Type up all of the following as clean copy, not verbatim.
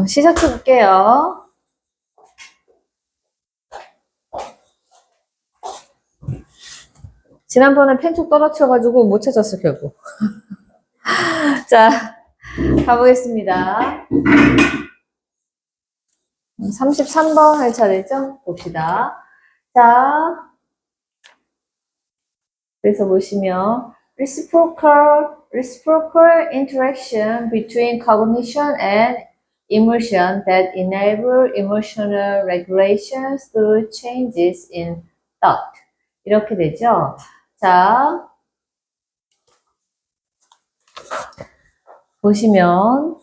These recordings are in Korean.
시작해 볼게요. 지난번에 펜촉 떨어뜨려가지고 못 찾았어, 결국. 자, 가보겠습니다. 33번 할 차례죠? 봅시다. 자, 그래서 보시면, reciprocal interaction between cognition and emotion that enable emotional regulation through changes in thought. 이렇게 되죠? 자, 보시면,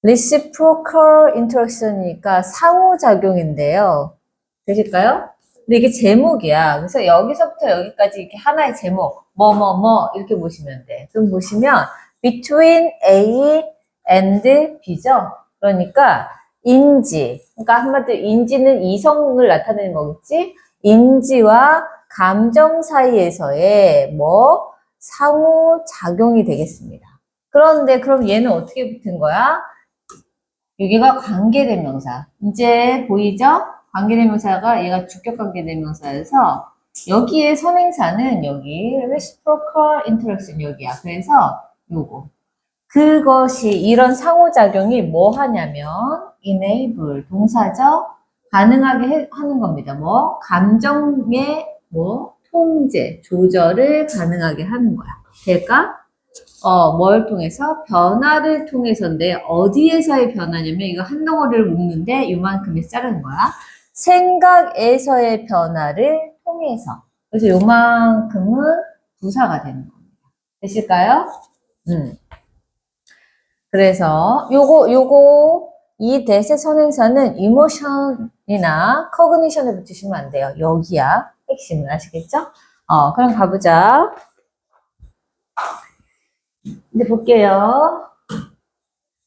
reciprocal interaction이니까 상호작용인데요. 되실까요? 근데 이게 제목이야. 그래서 여기서부터 여기까지 이렇게 하나의 제목, 이렇게 보시면 돼. 그럼 보시면, between A and B죠? 그러니까, 인지. 그러니까 한마디로 인지는 이성을 나타내는 거겠지? 인지와 감정 사이에서의 상호작용이 되겠습니다. 그런데 그럼 얘는 어떻게 붙은 거야? 여기가 관계대명사. 이제 보이죠? 관계대명사가 얘가 주격관계대명사여서 여기에 선행사는 여기 reciprocal interaction 여기야. 그래서 요거. 그것이 이런 상호작용이 뭐 하냐면 enable 동사죠? 가능하게 하는 겁니다. 감정의 통제, 조절을 가능하게 하는 거야. 될까? 뭘 통해서? 변화를 통해서인데, 어디에서의 변화냐면, 이거 한 덩어리를 묶는데, 요만큼에서 자르는 거야. 생각에서의 변화를 통해서. 그래서 요만큼은 부사가 되는 겁니다. 되실까요? 그래서, 이 대세 선행사는 emotion이나 cognition에 붙이시면 안 돼요. 여기야. 핵심은 아시겠죠? 그럼 가보자. 이제 볼게요.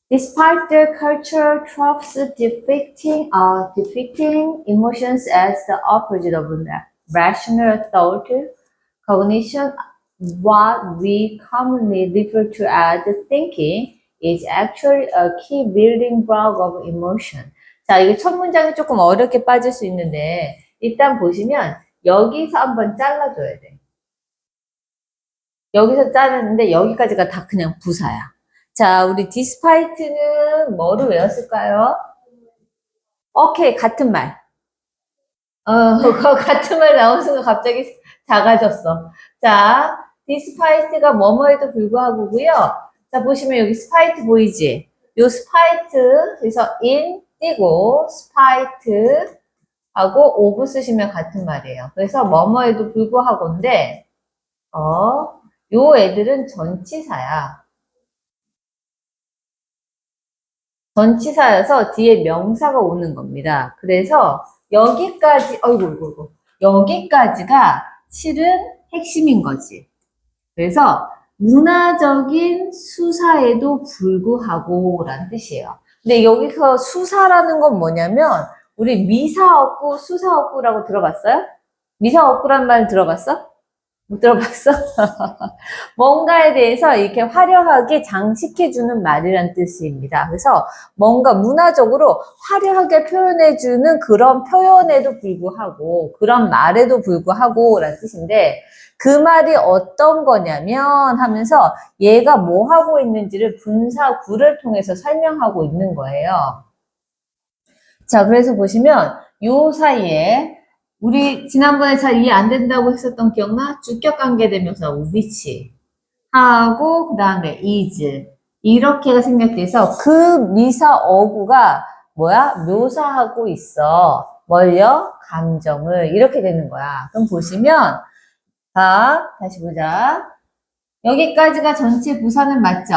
Despite the cultural tropes depicting emotions as the opposite of rational thought, cognition, what we commonly refer to as thinking, is actually a key building block of emotion. 자, 이게 첫 문장이 조금 어렵게 빠질 수 있는데, 일단 보시면, 여기서 한번 잘라줘야 돼. 여기서 자르는데 여기까지가 다 그냥 부사야. 자, 우리 despite는 뭐를 외웠을까요? 오케이, 같은 말. 같은 말 나온 순간 갑자기 작아졌어. 자, despite가 뭐뭐에도 불구하고고요. 자, 보시면 여기 spite 보이지? 요 spite, 그래서 in 띄고 spite 하고 of 쓰시면 같은 말이에요. 그래서 뭐뭐에도 불구하고인데, 요 애들은 전치사야. 전치사여서 뒤에 명사가 오는 겁니다. 그래서 여기까지, 여기까지가 실은 핵심인 거지. 그래서 문화적인 수사에도 불구하고 라는 뜻이에요. 근데 여기서 수사라는 건 뭐냐면 우리 미사억구, 수사억구라고 들어봤어요? 미사억구란 말 들어봤어? 못 들어봤어? 뭔가에 대해서 이렇게 화려하게 장식해주는 말이란 뜻입니다. 그래서 뭔가 문화적으로 화려하게 표현해주는 그런 표현에도 불구하고, 그런 말에도 불구하고 라는 뜻인데, 그 말이 어떤 거냐면 하면서 얘가 뭐 하고 있는지를 분사구를 통해서 설명하고 있는 거예요. 자, 그래서 보시면 요 사이에 우리 지난번에 잘 이해 안 된다고 했었던 기억나? 주격관계대명사 which 하고 그 다음에 is 이렇게가 생략돼서 그 미사 어구가 묘사하고 있어. 뭘요? 감정을. 이렇게 되는 거야. 그럼 보시면 다시 보자. 여기까지가 전체 부사는 맞죠?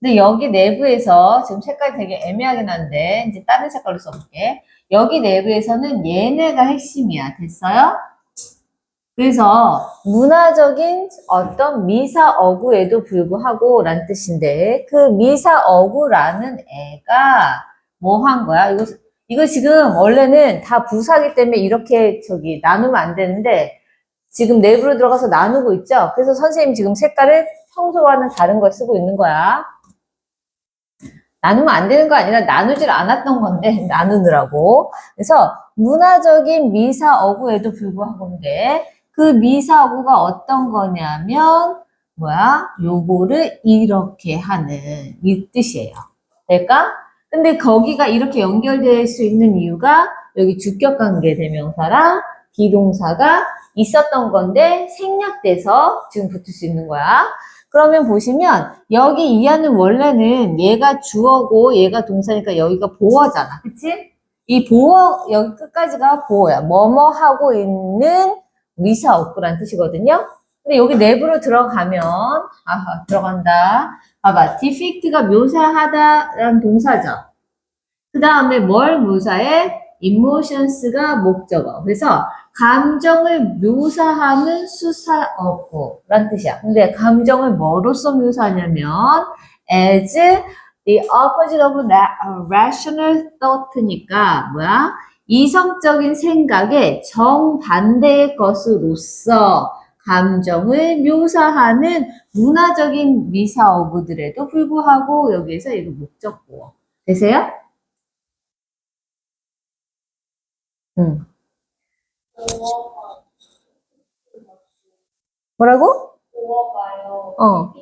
근데 여기 내부에서 지금 색깔이 되게 애매하긴 한데 이제 다른 색깔로 써볼게. 여기 내부에서는 얘네가 핵심이야. 됐어요? 그래서 문화적인 어떤 미사어구에도 불구하고 라는 뜻인데 그 미사어구라는 애가 뭐 한 거야? 이거 지금 원래는 다 부사기 때문에 이렇게 나누면 안 되는데 지금 내부로 들어가서 나누고 있죠? 그래서 선생님이 지금 색깔을 평소와는 다른 걸 쓰고 있는 거야. 나누면 안 되는 거 아니라 나누질 않았던 건데 나누느라고. 그래서 문화적인 미사어구에도 불구하고인데 그 미사어구가 어떤 거냐면 요거를 이렇게 하는 이 뜻이에요. 될까? 근데 거기가 이렇게 연결될 수 있는 이유가 여기 주격관계 대명사랑 비동사가 있었던 건데 생략돼서 지금 붙을 수 있는 거야. 그러면 보시면 여기 이하는 원래는 얘가 주어고 얘가 동사니까 여기가 보어잖아. 그치? 이 보어 여기 끝까지가 보어야. 뭐뭐 하고 있는 미사어구란 뜻이거든요. 근데 여기 내부로 들어가면 들어간다. 봐봐. defect가 묘사하다라는 동사죠. 그 다음에 뭘 묘사해? emotions가 목적어. 그래서 감정을 묘사하는 수사어구란 뜻이야. 근데 감정을 뭐로써 묘사하냐면 as the opposite of rational thought니까 이성적인 생각의 정반대의 것으로서 감정을 묘사하는 문화적인 미사어구들에도 불구하고 여기에서 이거 목적보어. 되세요? 뭐라고? 보어가요. 어.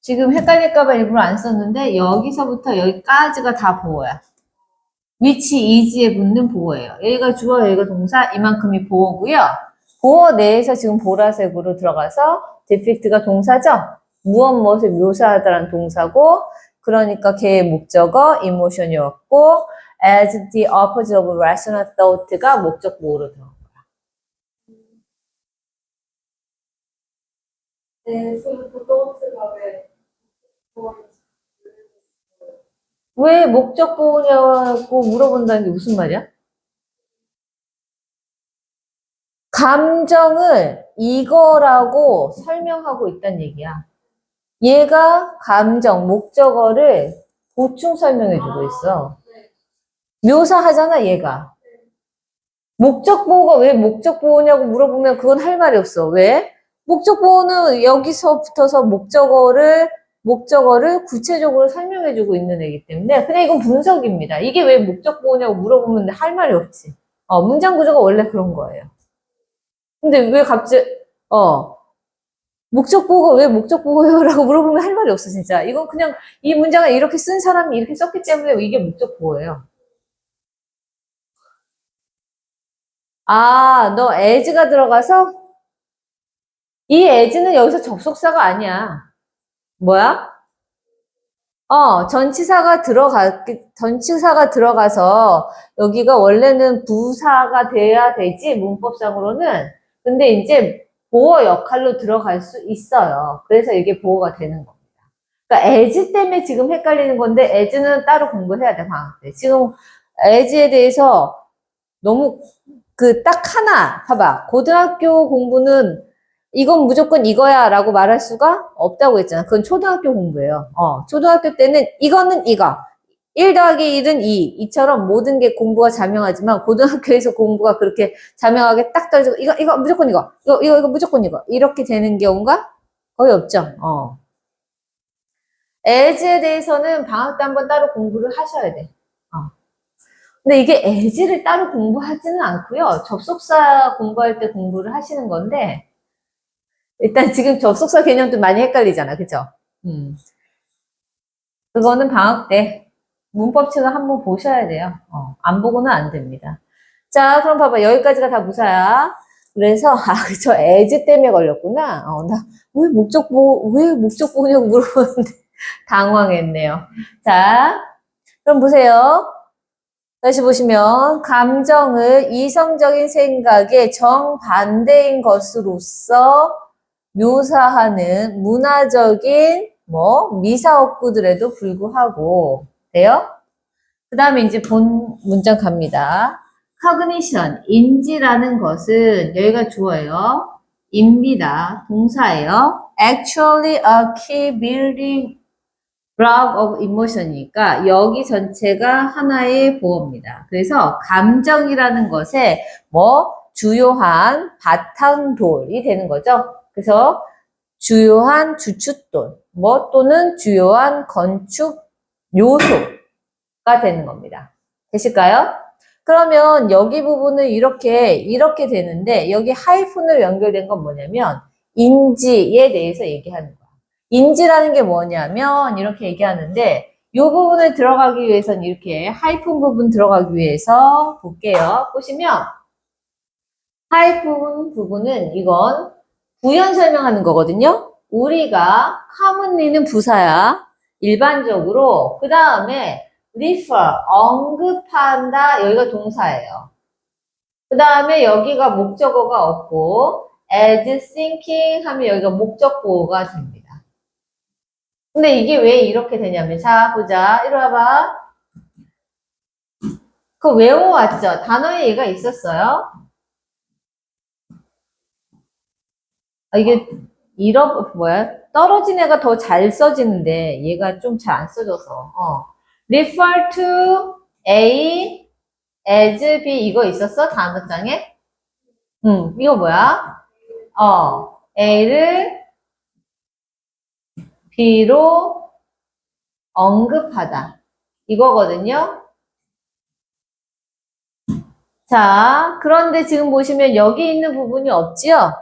지금 헷갈릴까봐 일부러 안 썼는데 여기서부터 여기까지가 다 보어야. which is에 붙는 보어예요. 여기가 주어, 여기가 동사, 이만큼이 보어고요. 보어 내에서 지금 보라색으로 들어가서 defect가 동사죠? 무엇을 묘사하다라는 동사고 그러니까 걔의 목적어 emotion이었고 as the opposite of rational thought가 목적 보어로 들어간 거야. 네, 또트가 왜 목적 보어냐고 물어본다는 게 무슨 말이야? 감정을 이거라고 설명하고 있다는 얘기야. 얘가 감정, 목적어를 보충 설명해주고 있어. 묘사하잖아, 얘가. 목적 보호가 왜 목적 보호냐고 물어보면 그건 할 말이 없어. 왜? 목적 보호는 여기서부터서 목적어를 구체적으로 설명해주고 있는 애기 때문에 그냥 이건 분석입니다. 이게 왜 목적 보호냐고 물어보면 할 말이 없지. 문장 구조가 원래 그런 거예요. 근데 왜 갑자기 목적 보호가 왜 목적 보호예요? 라고 물어보면 할 말이 없어, 진짜. 이건 그냥 이 문장을 이렇게 쓴 사람이 이렇게 썼기 때문에 이게 목적 보호예요. 너 as가 들어가서 이 as는 여기서 접속사가 아니야. 뭐야? 전치사가 들어가서 여기가 원래는 부사가 돼야 되지, 문법상으로는. 근데 이제 보어 역할로 들어갈 수 있어요. 그래서 이게 보어가 되는 겁니다. 그러니까 as 때문에 지금 헷갈리는 건데 as는 따로 공부해야 돼, 방학 때. 지금 as에 대해서 너무 딱 하나 봐봐. 고등학교 공부는 이건 무조건 이거야 라고 말할 수가 없다고 했잖아. 그건 초등학교 공부예요. 초등학교 때는 이거는 이거. 1 더하기 1은 2처럼 모든 게 공부가 자명하지만 고등학교에서 공부가 그렇게 자명하게 딱 떨어지고 이거 무조건 이거 무조건 이거 이렇게 되는 경우가 거의 없죠. as에 대해서는 방학 때 한번 따로 공부를 하셔야 돼. 근데 이게 as를 따로 공부하지는 않고요. 접속사 공부할 때 공부를 하시는 건데 일단 지금 접속사 개념도 많이 헷갈리잖아. 그죠? 그거는 방학 때 문법책을 한번 보셔야 돼요. 안 보고는 안 됩니다. 자, 그럼 봐봐. 여기까지가 다 무사야. 그래서, 저 as 때문에 걸렸구나. 왜 목적보냐고 물어보는데 당황했네요. 자, 그럼 보세요. 다시 보시면, 감정을 이성적인 생각의 정반대인 것으로서 묘사하는 문화적인 미사어구들에도 불구하고 돼요? 그 다음에 이제 본 문장 갑니다. cognition, 인지라는 것은 여기가 주어예요. 입니다. 동사예요. actually a key building block of emotion이니까 여기 전체가 하나의 보어입니다. 그래서 감정이라는 것에 뭐 주요한 바탕돌이 되는 거죠. 그래서 주요한 주춧돌, 뭐 또는 주요한 건축 요소가 되는 겁니다. 되실까요? 그러면 여기 부분은 이렇게 되는데 여기 하이픈으로 연결된 건 뭐냐면 인지에 대해서 얘기하는 거야. 인지라는 게 뭐냐면 이렇게 얘기하는데 이 부분을 들어가기 위해서는 이렇게 하이픈 부분 들어가기 위해서 볼게요. 보시면 하이픈 부분은 이건 부연 설명하는 거거든요. 우리가 commonly는 부사야. 일반적으로 그 다음에 refer 언급한다. 여기가 동사예요. 그 다음에 여기가 목적어가 없고 as thinking 하면 여기가 목적 보호가 됩니다. 근데 이게 왜 이렇게 되냐면 자 보자. 이리 와봐. 그거 외워왔죠? 단어에 얘가 있었어요. 이게 떨어진 애가 더 잘 써지는데 얘가 좀 잘 안 써져서 refer to A as B 이거 있었어? 단어장에? 이거 뭐야? A를 B로 언급하다 이거거든요. 자, 그런데 지금 보시면 여기 있는 부분이 없지요?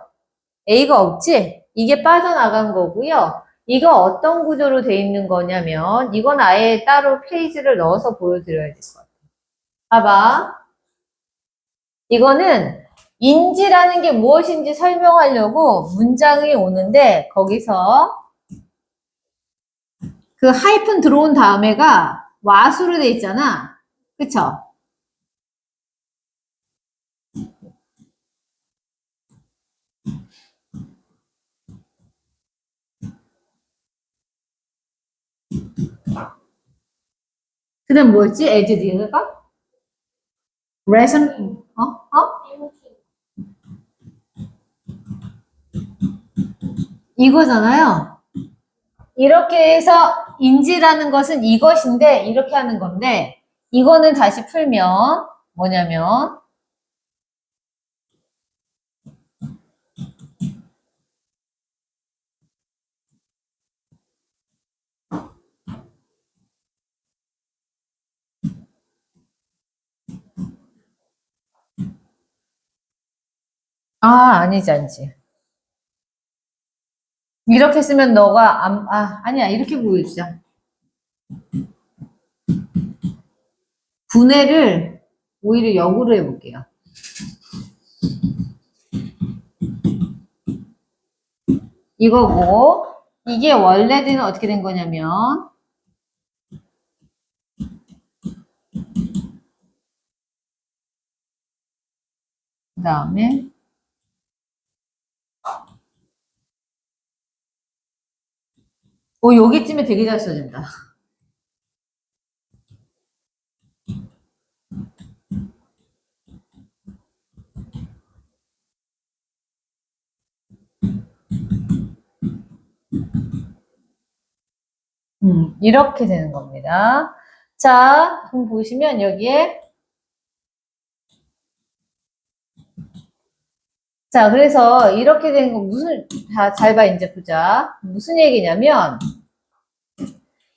A가 없지? 이게 빠져나간 거고요. 이거 어떤 구조로 돼 있는 거냐면 이건 아예 따로 페이지를 넣어서 보여드려야 될 것 같아요. 봐봐. 이거는 인지라는 게 무엇인지 설명하려고 문장이 오는데 거기서 그 하이픈 들어온 다음에가 와수로 돼 있잖아. 그쵸? 그 다음 뭐였지? as 뒤에가? reason, 이거잖아요. 이렇게 해서 인지라는 것은 이것인데 이렇게 하는 건데 이거는 다시 풀면 뭐냐면 아니지. 이렇게 쓰면 너가 아니야. 이렇게 보여주자. 분해를 오히려 역으로 해볼게요. 이거고 이게 원래는 어떻게 된 거냐면 그 다음에 여기쯤에 되게 잘 써진다. 이렇게 되는 겁니다. 자, 그럼 보시면 여기에 자, 그래서 이렇게 된 거 잘 봐, 이제 보자. 무슨 얘기냐면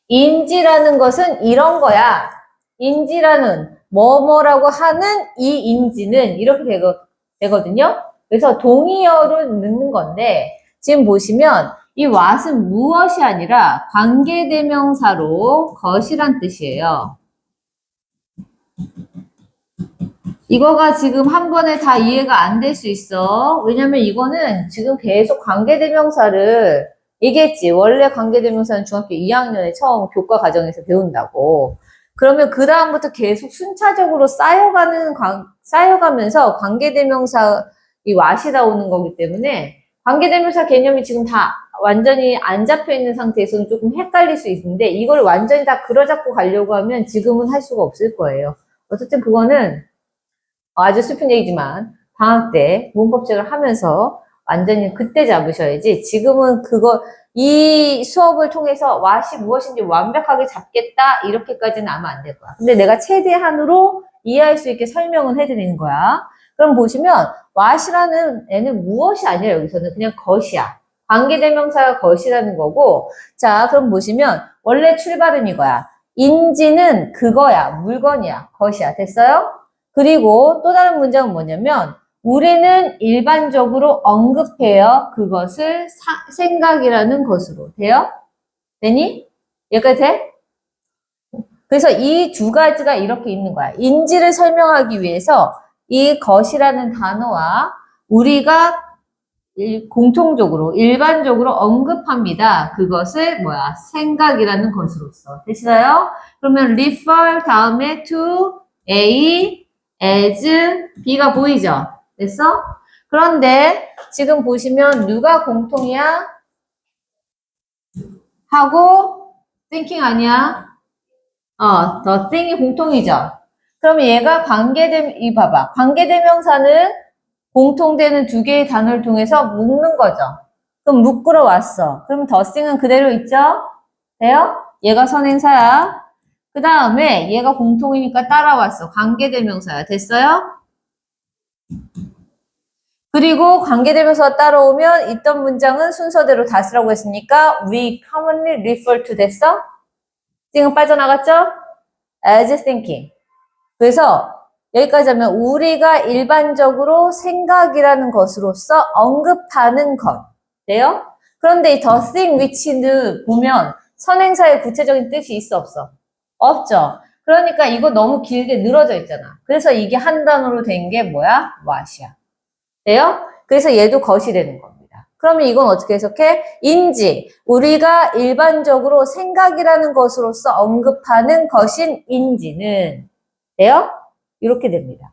인지라는 것은 이런 거야. 인지라는 뭐뭐라고 하는 이 인지는 이렇게 되거든요. 그래서 동의어를 넣는 건데 지금 보시면 이 what은 무엇이 아니라 관계대명사로 것이란 뜻이에요. 이거가 지금 한 번에 다 이해가 안 될 수 있어. 왜냐면 이거는 지금 계속 관계대명사를 얘기했지. 원래 관계대명사는 중학교 2학년에 처음 교과 과정에서 배운다고. 그러면 그 다음부터 계속 순차적으로 쌓여가면서 관계대명사 이 what이 나오는 거기 때문에 관계대명사 개념이 지금 다 완전히 안 잡혀 있는 상태에서는 조금 헷갈릴 수 있는데 이걸 완전히 다 그려잡고 가려고 하면 지금은 할 수가 없을 거예요. 어쨌든 그거는 아주 슬픈 얘기지만 방학 때 문법 책을 하면서 완전히 그때 잡으셔야지. 지금은 이 수업을 통해서 what이 무엇인지 완벽하게 잡겠다. 이렇게까지는 아마 안 될 거야. 근데 내가 최대한으로 이해할 수 있게 설명은 해드리는 거야. 그럼 보시면 what이라는 애는 무엇이 아니라 여기서는 그냥 것이야. 관계대명사가 것이라는 거고, 자, 그럼 보시면 원래 출발은 이거야. 인지는 그거야, 물건이야, 것이야. 됐어요? 그리고 또 다른 문장은 뭐냐면 우리는 일반적으로 언급해요. 그것을 생각이라는 것으로. 돼요? 되니? 여기까지 돼? 그래서 이 두 가지가 이렇게 있는 거야. 인지를 설명하기 위해서 이 것이라는 단어와 우리가 공통적으로, 일반적으로 언급합니다. 그것을 뭐야? 생각이라는 것으로서. 되시나요? 그러면 refer 다음에 to A, as, B가 보이죠? 됐어? 그런데 지금 보시면 누가 공통이야? 하고 thinking 아니야? the thing이 공통이죠? 그럼 얘가 봐봐. 관계대명사는 공통되는 두 개의 단어를 통해서 묶는 거죠. 그럼 묶으러 왔어. 그럼 더싱은 그대로 있죠? 돼요? 얘가 선행사야. 그 다음에 얘가 공통이니까 따라왔어. 관계대명사야. 됐어요? 그리고 관계대명사가 따라오면 있던 문장은 순서대로 다 쓰라고 했으니까 we commonly refer to 됐어? 지금 빠져나갔죠? as thinking. 그래서 여기까지 하면 우리가 일반적으로 생각이라는 것으로서 언급하는 것. 돼요? 그런데 이 the thing which는 보면 선행사의 구체적인 뜻이 있어 없어? 없죠. 그러니까 이거 너무 길게 늘어져 있잖아. 그래서 이게 한 단어로 된 게 뭐야? what이야. 돼요? 그래서 얘도 것이 되는 겁니다. 그러면 이건 어떻게 해석해? 인지. 우리가 일반적으로 생각이라는 것으로서 언급하는 것인 인지는 돼요? 이렇게 됩니다.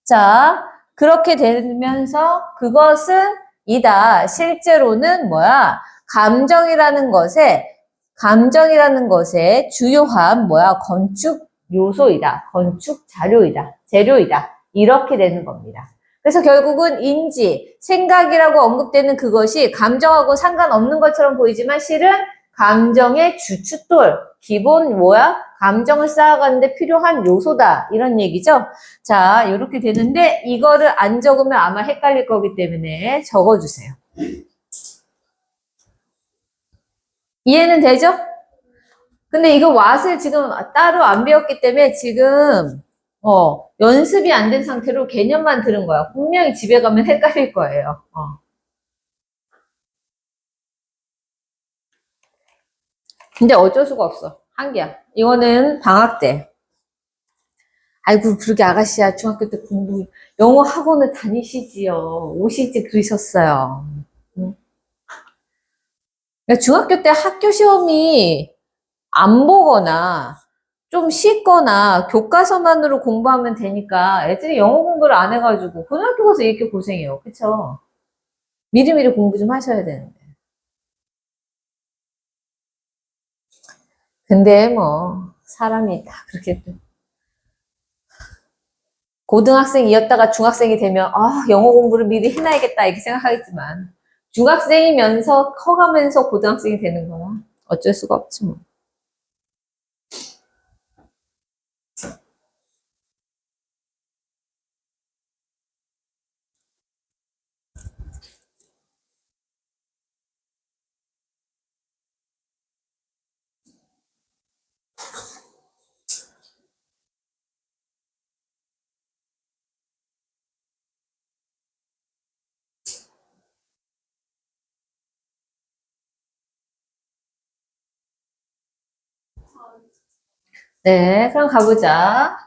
자, 그렇게 되면서 그것은 이다. 실제로는 뭐야? 감정이라는 것의 주요한 뭐야? 건축 요소이다. 건축 재료이다. 이렇게 되는 겁니다. 그래서 결국은 인지, 생각이라고 언급되는 그것이 감정하고 상관없는 것처럼 보이지만 실은 감정의 주춧돌, 기본 뭐야? 감정을 쌓아가는데 필요한 요소다. 이런 얘기죠. 자, 이렇게 되는데 이거를 안 적으면 아마 헷갈릴 거기 때문에 적어주세요. 이해는 되죠? 근데 이거 what을 지금 따로 안 배웠기 때문에 지금 연습이 안 된 상태로 개념만 들은 거야. 분명히 집에 가면 헷갈릴 거예요. 근데 어쩔 수가 없어. 한계야. 이거는 방학 때. 아이고, 그러게 아가씨야. 중학교 때 영어 학원을 다니시지요. 오시지 그러셨어요. 응? 그러니까 중학교 때 학교 시험이 안 보거나 좀 쉽거나 교과서만으로 공부하면 되니까 애들이 영어 공부를 안 해가지고 고등학교 가서 이렇게 고생해요. 그쵸? 미리미리 공부 좀 하셔야 되는데. 근데 뭐 사람이 다 그렇게 고등학생이었다가 중학생이 되면 영어 공부를 미리 해놔야겠다 이렇게 생각하겠지만 중학생이면서 커가면서 고등학생이 되는 거나 어쩔 수가 없지 뭐. 네, 그럼 가보자.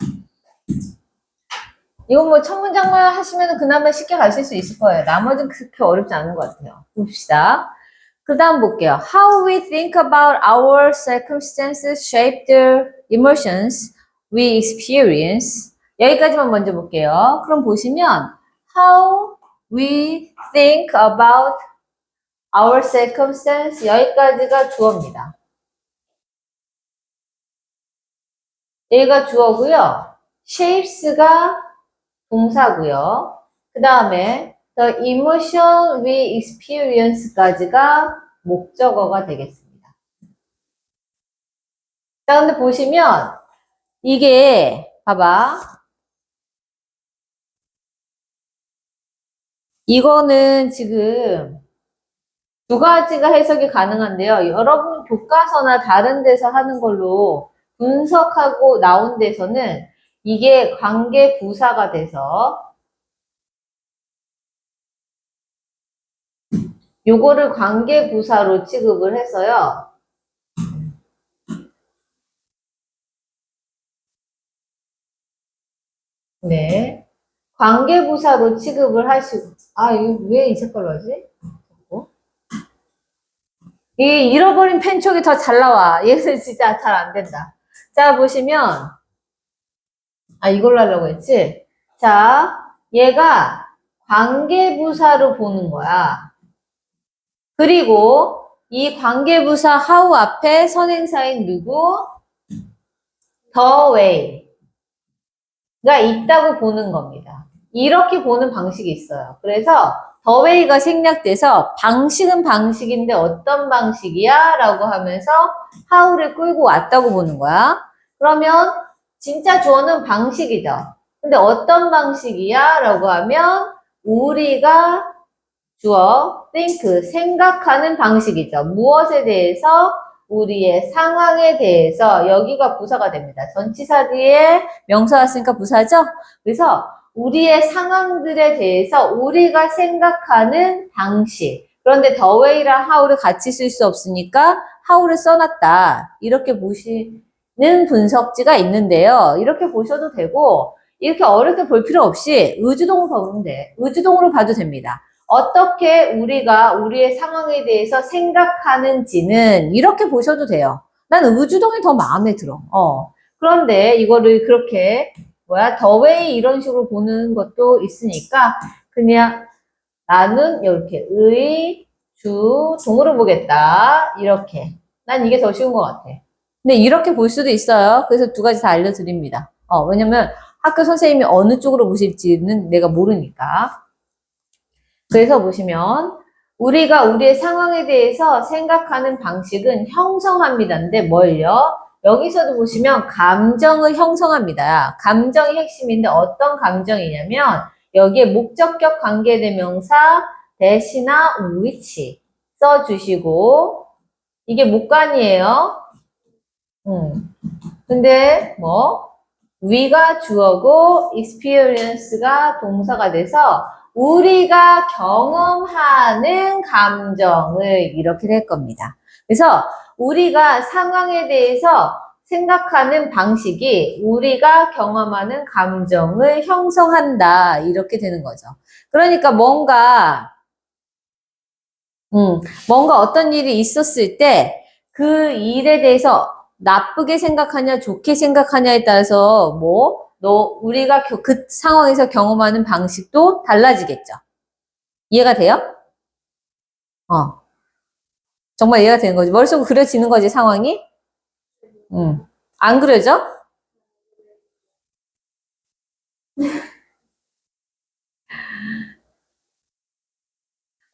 이건 뭐 첫 문장만 하시면 그나마 쉽게 가실 수 있을 거예요. 나머지는 그렇게 어렵지 않은 것 같아요. 봅시다. 그 다음 볼게요. How we think about our circumstances shape the emotions we experience. 여기까지만 먼저 볼게요. 그럼 보시면 How we think about our circumstance 여기까지가 주어입니다. 얘가 주어고요. shapes가 동사고요. 그 다음에 The emotion we experience까지가 목적어가 되겠습니다. 자, 근데 보시면 이게 봐봐. 이거는 지금 두 가지가 해석이 가능한데요. 여러분 교과서나 다른 데서 하는 걸로 분석하고 나온 데서는 이게 관계 부사가 돼서 요거를 관계 부사로 취급을 해서요. 네. 관계 부사로 취급을 하시고 이거 왜 이 색깔로 하지? 이 잃어버린 펜촉이 더 잘 나와. 얘는 진짜 잘 안 된다. 자, 보시면 이걸로 하려고 했지? 자, 얘가 관계부사로 보는 거야. 그리고 이 관계부사 how 앞에 선행사인 누구? the way가 있다고 보는 겁니다. 이렇게 보는 방식이 있어요. 그래서 the way가 생략돼서 방식은 방식인데 어떤 방식이야? 라고 하면서 how를 끌고 왔다고 보는 거야. 그러면 진짜 주어는 방식이죠. 근데 어떤 방식이야? 라고 하면 우리가 주어 think, 생각하는 방식이죠. 무엇에 대해서? 우리의 상황에 대해서. 여기가 부사가 됩니다. 전치사 뒤에 명사 왔으니까 부사죠? 그래서 우리의 상황들에 대해서 우리가 생각하는 방식. 그런데 the way랑 how를 같이 쓸 수 없으니까 how를 써놨다. 이렇게 보시는 분석지가 있는데요. 이렇게 보셔도 되고 이렇게 어렵게 볼 필요 없이 의주동으로 보면 돼. 의주동으로 봐도 됩니다. 어떻게 우리가 우리의 상황에 대해서 생각하는지는 이렇게 보셔도 돼요. 난 의주동이 더 마음에 들어. 그런데 이거를 그렇게 the way 이런 식으로 보는 것도 있으니까 그냥 나는 이렇게 의주동으로 보겠다. 이렇게. 난 이게 더 쉬운 것 같아. 근데 이렇게 볼 수도 있어요. 그래서 두 가지 다 알려드립니다. 왜냐면 학교 선생님이 어느 쪽으로 보실지는 내가 모르니까. 그래서 보시면 우리가 우리의 상황에 대해서 생각하는 방식은 형성합니다인데 뭘요? 여기서도 보시면 감정을 형성합니다. 감정이 핵심인데 어떤 감정이냐면 여기에 목적격 관계대명사 대시나 which 써주시고 이게 목관이에요. 근데 we가 주어고 experience가 동사가 돼서 우리가 경험하는 감정을 이렇게 될 겁니다. 그래서 우리가 상황에 대해서 생각하는 방식이 우리가 경험하는 감정을 형성한다. 이렇게 되는 거죠. 그러니까 뭔가 어떤 일이 있었을 때 그 일에 대해서 나쁘게 생각하냐, 좋게 생각하냐에 따라서 우리가 그 상황에서 경험하는 방식도 달라지겠죠. 이해가 돼요? 정말 이해가 되는 거지. 머릿속으로 그려지는 거지, 상황이? 안 그려져?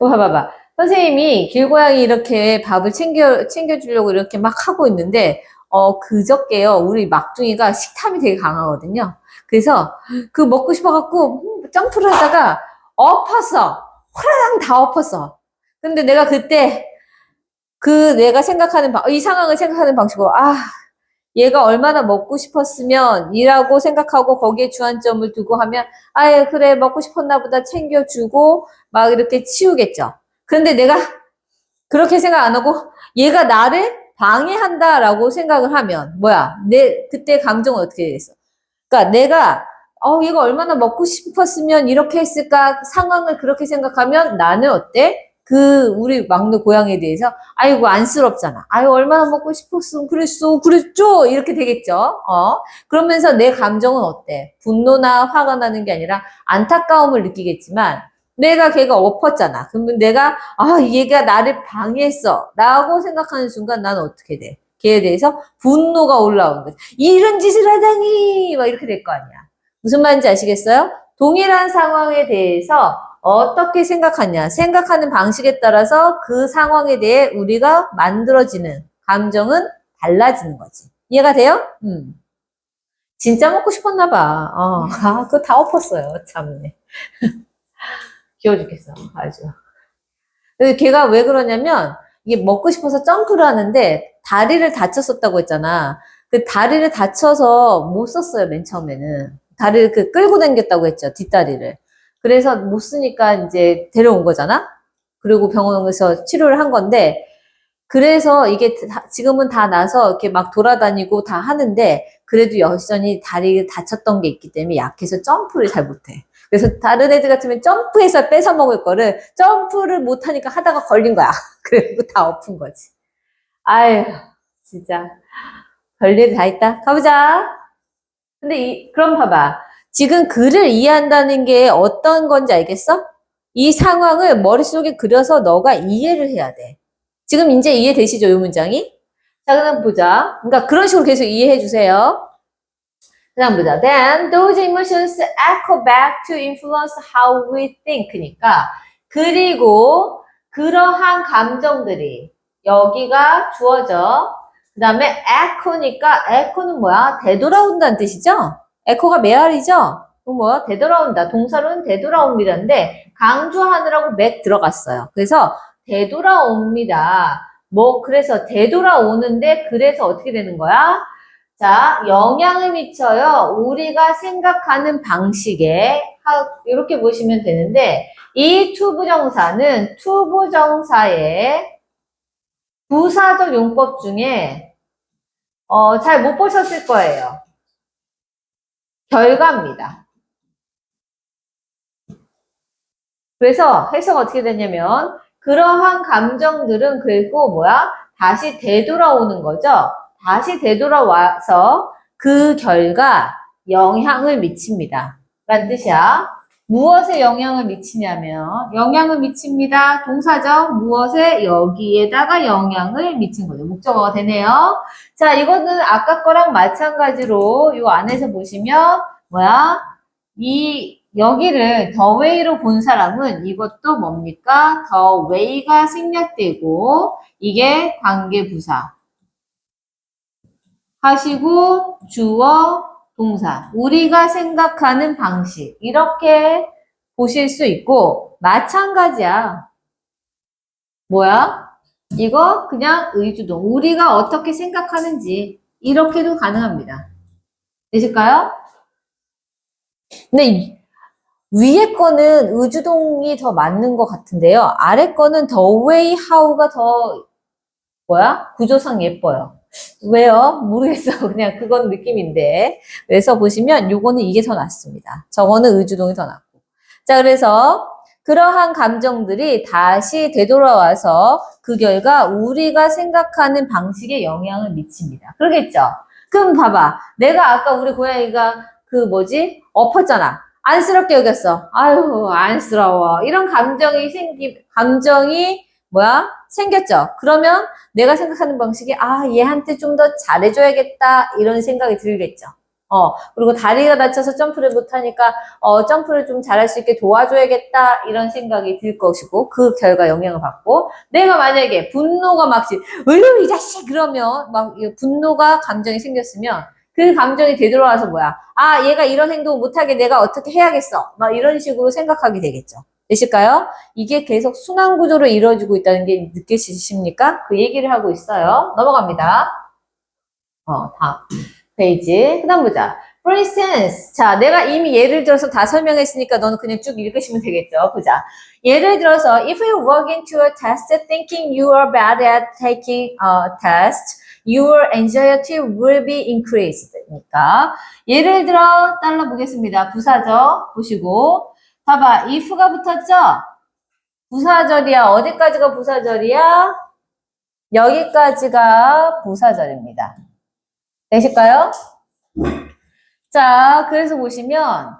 봐봐. 선생님이 길고양이 이렇게 밥을 챙겨주려고 이렇게 막 하고 있는데, 그저께요, 우리 막둥이가 식탐이 되게 강하거든요. 그래서 그 먹고 싶어갖고 점프를 하다가 엎었어. 호라랑 다 엎었어. 근데 내가 그때 내가 생각하는 이 상황을 생각하는 방식으로 얘가 얼마나 먹고 싶었으면 이라고 생각하고 거기에 주안점을 두고 하면 그래 먹고 싶었나 보다 챙겨주고 막 이렇게 치우겠죠. 그런데 내가 그렇게 생각 안 하고 얘가 나를 방해한다라고 생각을 하면 그때 감정은 어떻게 됐어? 그러니까 내가 얘가 얼마나 먹고 싶었으면 이렇게 했을까 상황을 그렇게 생각하면 나는 어때? 우리 막내 고양이에 대해서 아이고 안쓰럽잖아. 얼마나 먹고 싶었으면 그랬죠 이렇게 되겠죠. 그러면서 내 감정은 어때? 분노나 화가 나는 게 아니라 안타까움을 느끼겠지만 걔가 엎었잖아. 그러면 내가 얘가 나를 방해했어 라고 생각하는 순간 나는 어떻게 돼? 걔에 대해서 분노가 올라오는 거지. 이런 짓을 하다니 막 이렇게 될 거 아니야. 무슨 말인지 아시겠어요? 동일한 상황에 대해서 어떻게 생각하냐. 생각하는 방식에 따라서 그 상황에 대해 우리가 만들어지는 감정은 달라지는 거지. 이해가 돼요? 진짜 먹고 싶었나 봐. 그거 다 엎었어요. 참네. 귀여워 죽겠어. 아주. 그래서 걔가 왜 그러냐면, 이게 먹고 싶어서 점프를 하는데, 다리를 다쳤었다고 했잖아. 그 다리를 다쳐서 못 썼어요, 맨 처음에는. 다리를 끌고 다녔다고 했죠, 뒷다리를. 그래서 못 쓰니까 이제 데려온 거잖아? 그리고 병원에서 치료를 한 건데, 그래서 이게 지금은 다 나서 이렇게 막 돌아다니고 다 하는데, 그래도 여전히 다리를 다쳤던 게 있기 때문에 약해서 점프를 잘 못해. 그래서 다른 애들 같으면 점프해서 뺏어 먹을 거를 점프를 못하니까 하다가 걸린 거야. 그리고 다 엎은 거지. 아유, 진짜. 별일 다 있다. 가보자. 근데 그럼 봐봐. 지금 글을 이해한다는 게 어떤 건지 알겠어? 이 상황을 머릿속에 그려서 너가 이해를 해야 돼. 지금 이제 이해되시죠? 이 문장이? 자, 그다음 보자. 그러니까 그런 식으로 계속 이해해 주세요. 그다음 보자. Then those emotions echo back to influence how we think니까 그리고 그러한 감정들이 여기가 주어져. 그 다음에 echo니까 echo는 뭐야? 되돌아온다는 뜻이죠? echo가 메아리죠? 그럼 뭐야? 되돌아온다. 동사로는 되돌아옵니다인데 강조하느라고 맥 들어갔어요. 그래서 되돌아옵니다. 그래서 되돌아오는데 그래서 어떻게 되는 거야? 자, 영향을 미쳐요. 우리가 생각하는 방식에 이렇게 보시면 되는데 이 투부정사는 투부정사의 부사적 용법 중에 잘 못 보셨을 거예요. 결과입니다. 그래서 해석이 어떻게 되냐면 그러한 감정들은 그리고 뭐야? 다시 되돌아오는 거죠. 다시 되돌아와서 그 결과 영향을 미칩니다. 라는 뜻이야. 무엇에 영향을 미치냐면 영향을 미칩니다. 동사죠. 무엇에 여기에다가 영향을 미친 거죠. 목적어가 되네요. 자, 이거는 아까 거랑 마찬가지로 이 안에서 보시면 뭐야? 여기를 the way로 본 사람은 이것도 뭡니까? the way가 생략되고 이게 관계부사 하시고 주어 동사 우리가 생각하는 방식 이렇게 보실 수 있고 마찬가지야. 뭐야? 이거 그냥 의주동 우리가 어떻게 생각하는지 이렇게도 가능합니다. 되실까요? 근데 위에 거는 의주동이 더 맞는 것 같은데요. 아래 거는 the way how가 더 구조상 예뻐요. 왜요? 모르겠어. 그냥 그건 느낌인데. 그래서 보시면 요거는 이게 더 낫습니다. 저거는 의주동이 더 낫고. 자, 그래서 그러한 감정들이 다시 되돌아와서 그 결과 우리가 생각하는 방식에 영향을 미칩니다. 그러겠죠? 그럼 봐봐. 내가 아까 우리 고양이가 엎었잖아. 안쓰럽게 여겼어. 아유, 안쓰러워. 이런 감정이 생겼죠. 그러면 내가 생각하는 방식이, 얘한테 좀 더 잘해줘야겠다. 이런 생각이 들겠죠. 그리고 다리가 다쳐서 점프를 못하니까, 점프를 좀 잘할 수 있게 도와줘야겠다. 이런 생각이 들 것이고, 그 결과 영향을 받고, 내가 만약에 분노가 으유, 이 자식! 그러면, 분노가 감정이 생겼으면, 그 감정이 되돌아와서 얘가 이런 행동을 못하게 내가 어떻게 해야겠어. 이런 식으로 생각하게 되겠죠. 되실까요? 이게 계속 순환 구조로 이루어지고 있다는 게 느끼십니까? 그 얘기를 하고 있어요. 넘어갑니다. 다음 페이지. 그 다음 보자. For instance. 자, 내가 이미 예를 들어서 다 설명했으니까 너는 그냥 쭉 읽으시면 되겠죠. 보자. 예를 들어서, if you walk into a test thinking you are bad at taking a test, your anxiety will be increased. 그러니까 예를 들어 달라 보겠습니다. 부사죠. 보시고 봐봐. if가 붙었죠? 부사절이야. 어디까지가 부사절이야? 여기까지가 부사절입니다. 되실까요? 자, 그래서 보시면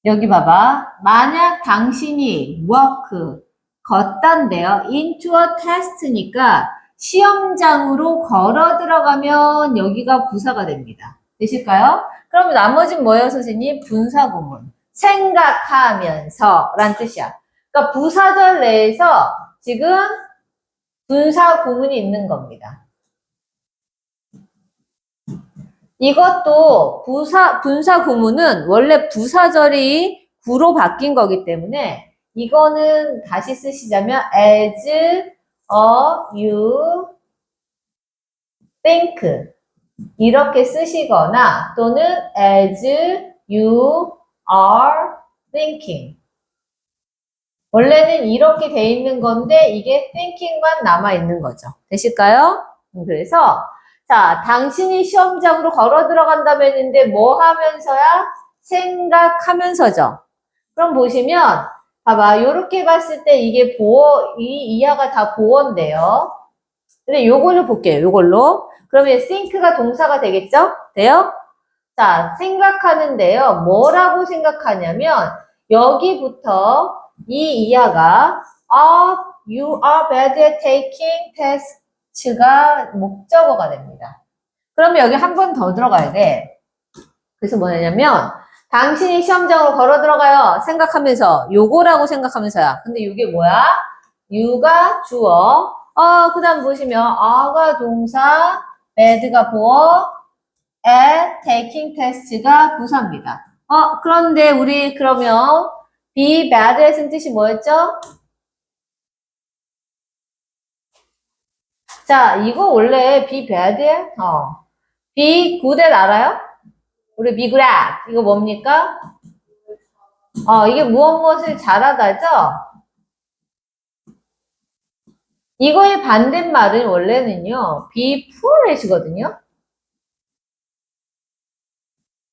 여기 봐봐. 만약 당신이 walk 걷단데요. into a test니까 시험장으로 걸어 들어가면 여기가 부사가 됩니다. 되실까요? 그럼 나머지는 뭐예요, 선생님? 분사구문. 생각하면서 라는 뜻이야. 그러니까 부사절 내에서 지금 분사 구문이 있는 겁니다. 이것도 분사 구문은 원래 부사절이 구로 바뀐 거기 때문에 이거는 다시 쓰시자면 as you think 이렇게 쓰시거나 또는 as you are thinking 원래는 이렇게 돼 있는 건데 이게 thinking만 남아 있는 거죠. 되실까요? 그래서 자, 당신이 시험장으로 걸어 들어간다고 했는데 뭐 하면서야? 생각하면서죠. 그럼 보시면 봐봐. 요렇게 봤을 때 이게 이 이하가 다 보어인데요. 근데 요걸로 볼게요. 요걸로. 그러면 think가 동사가 되겠죠? 돼요? 자, 생각하는데요. 뭐라고 생각하냐면 여기부터 이 이하가 you are bad at taking test가 목적어가 됩니다. 그러면 여기 한 번 더 들어가야 돼. 그래서 뭐냐면 당신이 시험장으로 걸어 들어가요. 생각하면서 요거라고 생각하면서야. 근데 이게 뭐야? you가 주어. 그 다음 보시면 are가 동사, bad가 보어, at taking test가 부사입니다. 그런데 우리 그러면 be bad at은 뜻이 뭐였죠? 자, 이거 원래 be bad at? be good at 알아요? 우리 be good at. 이거 뭡니까? 이게 무엇을 잘하다죠? 이거의 반대말은 원래는요, be poor at이거든요?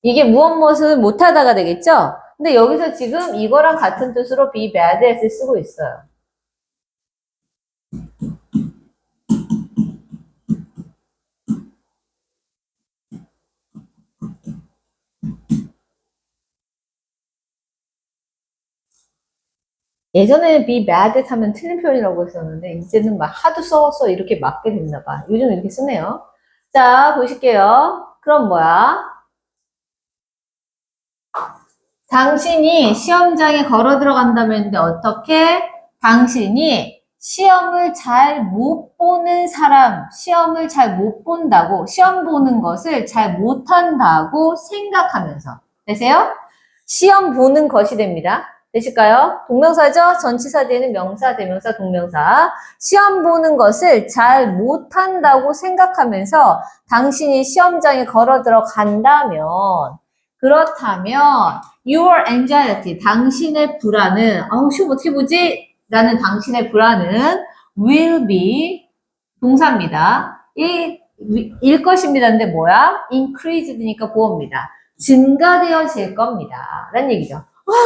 이게 무엇을 못하다가 되겠죠? 근데 여기서 지금 이거랑 같은 뜻으로 be bad at을 쓰고 있어요. 예전에는 be bad at 하면 틀린 표현이라고 했었는데 이제는 막 하도 써서 이렇게 맞게 됐나 봐. 요즘 이렇게 쓰네요. 자, 보실게요. 그럼 뭐야? 당신이 시험장에 걸어 들어간다면 했는데 어떻게? 당신이 시험을 잘 못 보는 사람, 시험을 잘 못 본다고, 시험 보는 것을 잘 못한다고 생각하면서. 되세요? 시험 보는 것이 됩니다. 되실까요? 동명사죠? 전치사 뒤에는 명사, 대명사, 동명사. 시험 보는 것을 잘 못한다고 생각하면서 당신이 시험장에 걸어 들어간다면, 그렇다면, your anxiety, 당신의 불안은, 시험 어떻게 보지? 라는 당신의 불안은 will be 동사입니다. 일 것입니다인데 뭐야? increased니까 보어입니다. 증가되어질 겁니다. 라는 얘기죠.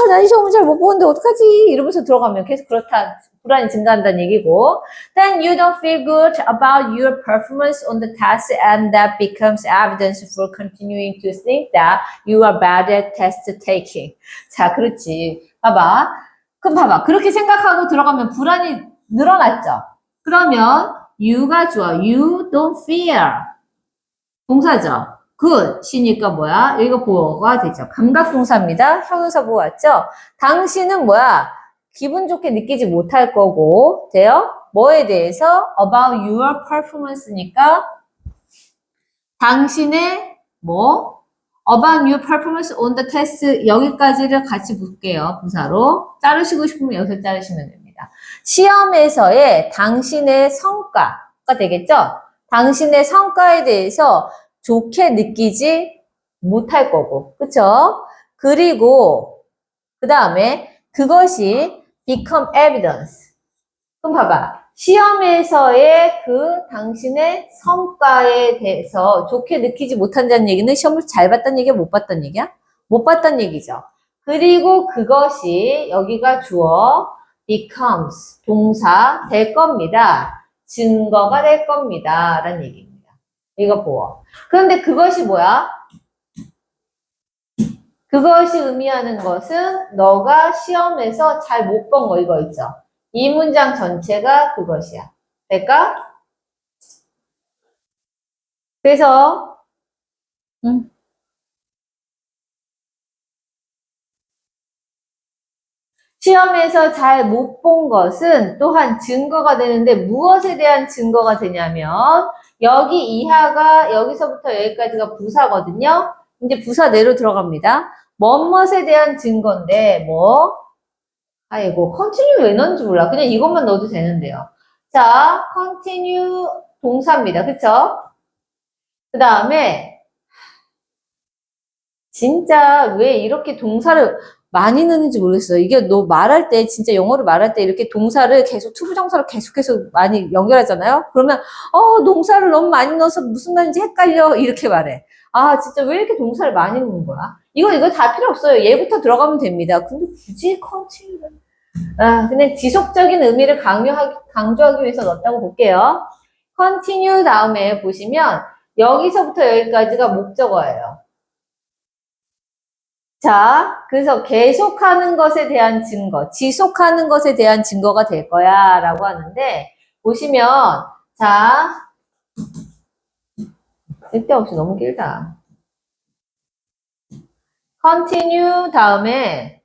나 이 시험을 잘 못 보는데 어떡하지? 이러면서 들어가면 계속 그렇다, 불안이 증가한다는 얘기고. Then you don't feel good about your performance on the test and that becomes evidence for continuing to think that you are bad at test taking. 자, 그렇지. 봐봐. 그럼 봐봐. 그렇게 생각하고 들어가면 불안이 늘어났죠? 그러면 you가 주어. You don't fear. 동사죠. good이니까 뭐야? 여기가 보어가 되죠. 감각동사입니다. 형용사 보어 왔죠? 당신은 뭐야? 기분 좋게 느끼지 못할 거고, 돼요? 뭐에 대해서? about your performance니까 당신의 뭐? about your performance on the test 여기까지를 같이 볼게요. 부사로. 자르시고 싶으면 여기서 자르시면 됩니다. 시험에서의 당신의 성과가 되겠죠? 당신의 성과에 대해서 좋게 느끼지 못할 거고. 그쵸? 그리고 그 다음에 그것이 become evidence. 그럼 봐봐. 시험에서의 그 당신의 성과에 대해서 좋게 느끼지 못한다는 얘기는 시험을 잘 봤다는 얘기야? 못 봤다는 얘기야? 못 봤다는 얘기죠. 그리고 그것이 여기가 주어 becomes 동사 될 겁니다. 증거가 될 겁니다. 라는 얘기입니다. 이거 보어. 그런데 그것이 뭐야? 그것이 의미하는 것은 너가 시험에서 잘 못 본 거 이거 있죠. 이 문장 전체가 그것이야. 될까? 그래서 시험에서 잘 못 본 것은 또한 증거가 되는데 무엇에 대한 증거가 되냐면 여기 이하가 여기서부터 여기까지가 부사거든요. 이제 부사 내로 들어갑니다. 뭐뭇에 대한 증거인데 뭐 아이고 continue 왜 넣는지 몰라. 그냥 이것만 넣어도 되는데요. 자, continue 동사입니다. 그쵸? 그 다음에 진짜 왜 이렇게 동사를 많이 넣는지 모르겠어요. 이게 너 말할 때 진짜 영어를 말할 때 이렇게 동사를 계속 투부정사로 계속해서 많이 연결하잖아요. 그러면 동사를 너무 많이 넣어서 무슨 말인지 헷갈려 이렇게 말해. 아 진짜 왜 이렇게 동사를 많이 넣는 거야? 이거 다 필요 없어요. 얘부터 들어가면 됩니다. 근데 굳이 continue를 그냥 지속적인 의미를 강조하기 위해서 넣었다고 볼게요. continue 다음에 보시면 여기서부터 여기까지가 목적어예요. 자, 그래서 계속하는 것에 대한 증거, 지속하는 것에 대한 증거가 될 거야 라고 하는데 보시면 자, 쓸데없이 너무 길다. continue 다음에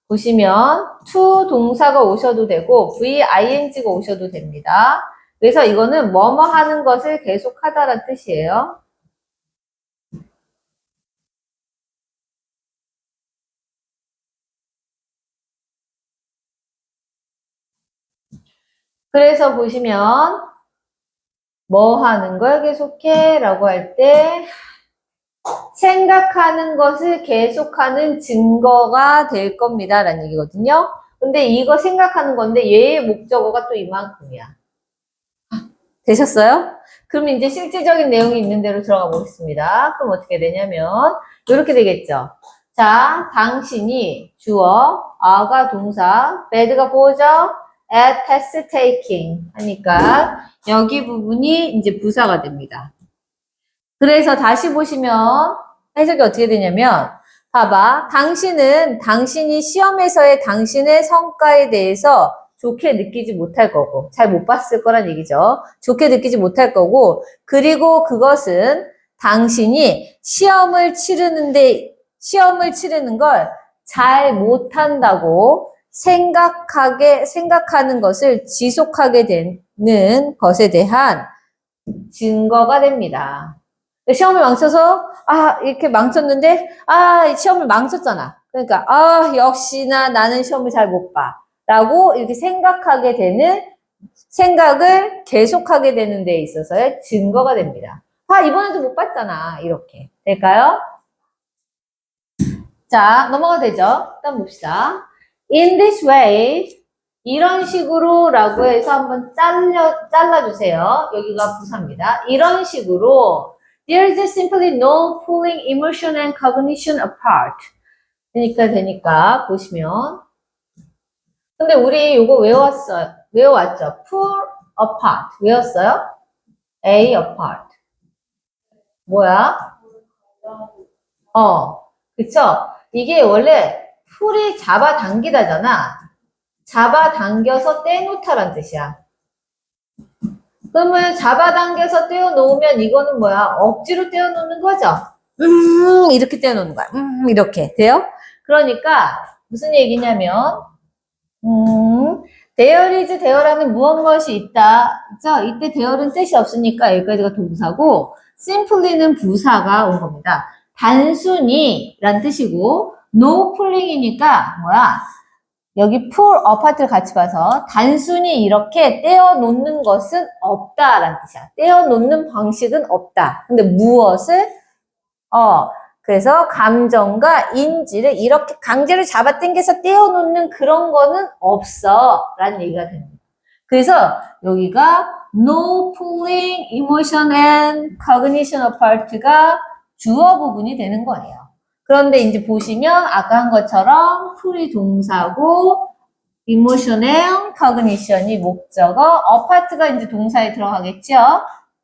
보시면 to 동사가 오셔도 되고 VING가 오셔도 됩니다. 그래서 이거는 뭐뭐 하는 것을 계속하다라는 뜻이에요. 그래서 보시면 뭐 하는 걸 계속해 라고 할 때 생각하는 것을 계속하는 증거가 될 겁니다 라는 얘기거든요. 근데 이거 생각하는 건데 얘의 목적어가 또 이만큼이야. 되셨어요? 그럼 이제 실질적인 내용이 있는 대로 들어가 보겠습니다. 그럼 어떻게 되냐면 이렇게 되겠죠. 자, 당신이 주어, are가 동사, bed가 보죠? at test taking 하니까 여기 부분이 이제 부사가 됩니다. 그래서 다시 보시면 해석이 어떻게 되냐면 봐봐. 당신이 시험에서의 당신의 성과에 대해서 좋게 느끼지 못할 거고 잘 못 봤을 거란 얘기죠. 좋게 느끼지 못할 거고 그리고 그것은 당신이 시험을 치르는 걸 잘 못한다고 생각하는 것을 지속하게 되는 것에 대한 증거가 됩니다. 시험을 망쳐서, 이렇게 망쳤는데, 시험을 망쳤잖아. 그러니까, 역시나 나는 시험을 잘 못 봐. 라고 이렇게 생각을 계속하게 되는 데 있어서의 증거가 됩니다. 이번에도 못 봤잖아. 이렇게. 될까요? 자, 넘어가 되죠? 일단 봅시다. In this way, 이런 식으로 라고 해서 한번 잘라주세요. 여기가 부사입니다. 이런 식으로 there is simply no pulling emotion and cognition apart. 되니까 보시면 근데 우리 이거 외워왔죠? pull apart 외웠어요? A apart 뭐야? 그쵸? 이게 원래 풀이 잡아당기다잖아. 잡아당겨서 떼놓다란 뜻이야. 그러면 잡아당겨서 떼어놓으면 이거는 뭐야? 억지로 떼어놓는 거죠? 이렇게 떼어놓는 거야. 이렇게. 돼요? 그러니까 무슨 얘기냐면 there is there라는 무엇이 있다. 그죠? 이때 there는 뜻이 없으니까 여기까지가 동사고 simply는 부사가 온 겁니다. 단순히 란 뜻이고 no pulling이니까 뭐야? 여기 pull apart를 같이 봐서 단순히 이렇게 떼어놓는 것은 없다라는 뜻이야. 떼어놓는 방식은 없다. 근데 무엇을? 그래서 감정과 인지를 이렇게 강제로 잡아당겨서 떼어놓는 그런 거는 없어 라는 얘기가 됩니다. 그래서 여기가 no pulling emotion and cognition apart가 주어 부분이 되는 거예요. 그런데 이제 보시면 아까 한 것처럼 풀이 동사고 emotional cognition이 목적어, apart가 이제 동사에 들어가겠죠.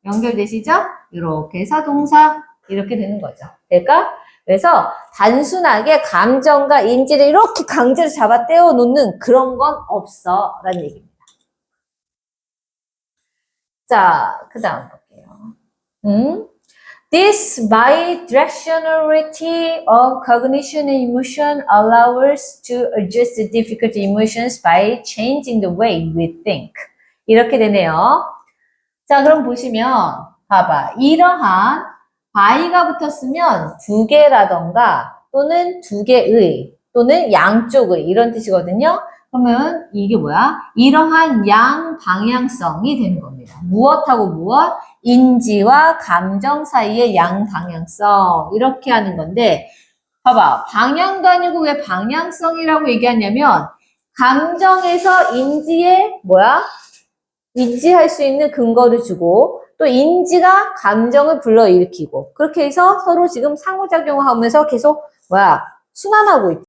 연결되시죠? 이렇게 해서 동사 이렇게 되는 거죠. 될까? 그래서 단순하게 감정과 인지를 이렇게 강제로 잡아 떼어 놓는 그런 건 없어 라는 얘기입니다. 자, 그 다음 볼게요. This bidirectionality of cognition and emotion allows us to adjust the difficult emotions by changing the way we think. 이렇게 되네요. 자, 그럼 보시면 봐봐. 이러한 by가 붙었으면 두 개라던가 또는 두 개의 또는 양쪽의 이런 뜻이거든요. 그러면 이게 뭐야? 이러한 양방향성이 되는 겁니다. 무엇하고 무엇? 인지와 감정 사이의 양방향성 이렇게 하는 건데 봐봐. 방향도 아니고 왜 방향성이라고 얘기하냐면 감정에서 인지에 뭐야? 인지할 수 있는 근거를 주고 또 인지가 감정을 불러일으키고 그렇게 해서 서로 지금 상호작용을 하면서 계속 뭐야? 순환하고 있죠.